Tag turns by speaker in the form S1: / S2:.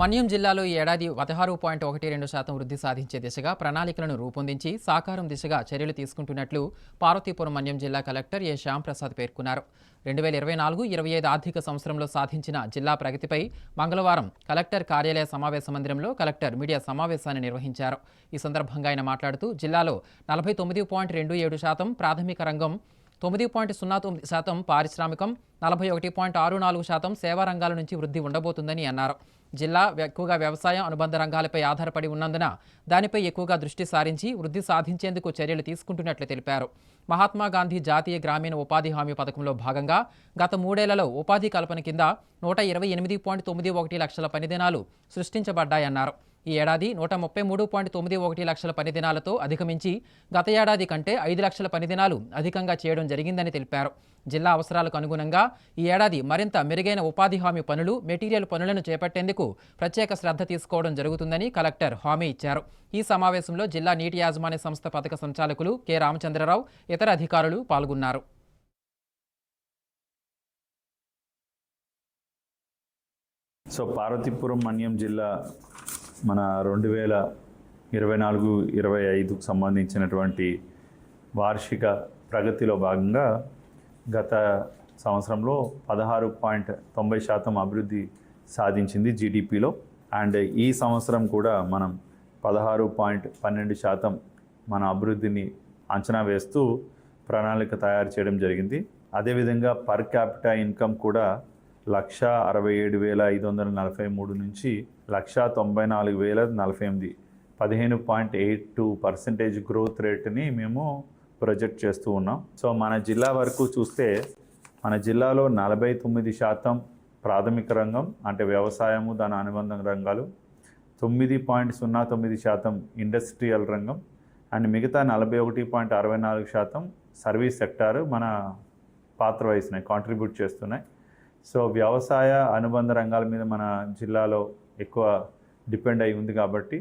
S1: మన్యం జిల్లాలో ఈ ఏడాది 16.12% వృద్ధి సాధించే దిశగా ప్రణాళికలను రూపొందించి సాకారం దిశగా చర్యలు తీసుకుంటున్నట్లు పార్వతీపురం మన్యం జిల్లా కలెక్టర్ ఏ శ్యాంప్రసాద్ పేర్కొన్నారు. 2024-25 ఆర్థిక సంవత్సరంలో సాధించిన జిల్లా ప్రగతిపై మంగళవారం కలెక్టర్ కార్యాలయ సమావేశ మందిరంలో కలెక్టర్ మీడియా సమావేశాన్ని నిర్వహించారు. ఈ సందర్భంగా ఆయన మాట్లాడుతూ జిల్లాలో 49.27% ప్రాథమిక రంగం, 9.09% పారిశ్రామికం, 41.64% సేవా రంగాల నుంచి వృద్ధి ఉండబోతుందని అన్నారు. జిల్లా ఎక్కువగా వ్యవసాయం, అనుబంధ రంగాలపై ఆధారపడి ఉన్నందున దానిపై ఎక్కువగా దృష్టి సారించి వృద్ధి సాధించేందుకు చర్యలు తీసుకుంటున్నట్లు తెలిపారు. మహాత్మా గాంధీ జాతీయ గ్రామీణ ఉపాధి హామీ పథకంలో భాగంగా గత 3 ఏళ్లలో ఉపాధి కల్పన కింద 128.91 లక్షల పని దినాలు సృష్టించబడ్డాయన్నారు. ఈ ఏడాది 133.91 లక్షల పని దినాలతో అధిగమించి గత ఏడాది కంటే 5 లక్షల పని దినాలు అధికంగా చేయడం జరిగిందని తెలిపారు. జిల్లా అవసరాలకు అనుగుణంగా ఈ ఏడాది మరింత మెరుగైన ఉపాధి హామీ పనులు, మెటీరియల్ పనులను చేపట్టేందుకు ప్రత్యేక శ్రద్ధ తీసుకోవడం జరుగుతుందని కలెక్టర్ హామీ ఇచ్చారు. ఈ సమావేశంలో జిల్లా నీటి యాజమాన్య సంస్థ పథక సంచాలకులు కె రామచంద్రరావు, ఇతర అధికారులు పాల్గొన్నారు.
S2: పార్వతీపురం మన్యం జిల్లా మన 2024-25కు సంబంధించినటువంటి వార్షిక ప్రగతిలో భాగంగా గత సంవత్సరంలో 16.90% అభివృద్ధి సాధించింది జీడిపిలో. అండ్ ఈ సంవత్సరం కూడా మనం 16.12% మన అభివృద్ధిని అంచనా వేస్తూ ప్రణాళిక తయారు చేయడం జరిగింది. అదేవిధంగా పర్ క్యాపిటా ఇన్కమ్ కూడా 167,543 నుంచి 194,048, 15.82% గ్రోత్ రేట్ని మేము ప్రొజెక్ట్ చేస్తూ ఉన్నాం. మన జిల్లా వరకు చూస్తే మన జిల్లాలో 49% ప్రాథమిక రంగం అంటే వ్యవసాయము, దాని అనుబంధ రంగాలు, 9.09% ఇండస్ట్రియల్ రంగం అండ్ మిగతా 41.64% సర్వీస్ సెక్టారు మన పాత్ర వహిస్తున్నాయి, కాంట్రిబ్యూట్ చేస్తున్నాయి. వ్యవసాయ అనుబంధ రంగాల మీద మన జిల్లాలో ఎక్కువ డిపెండ్ అయి ఉంది కాబట్టి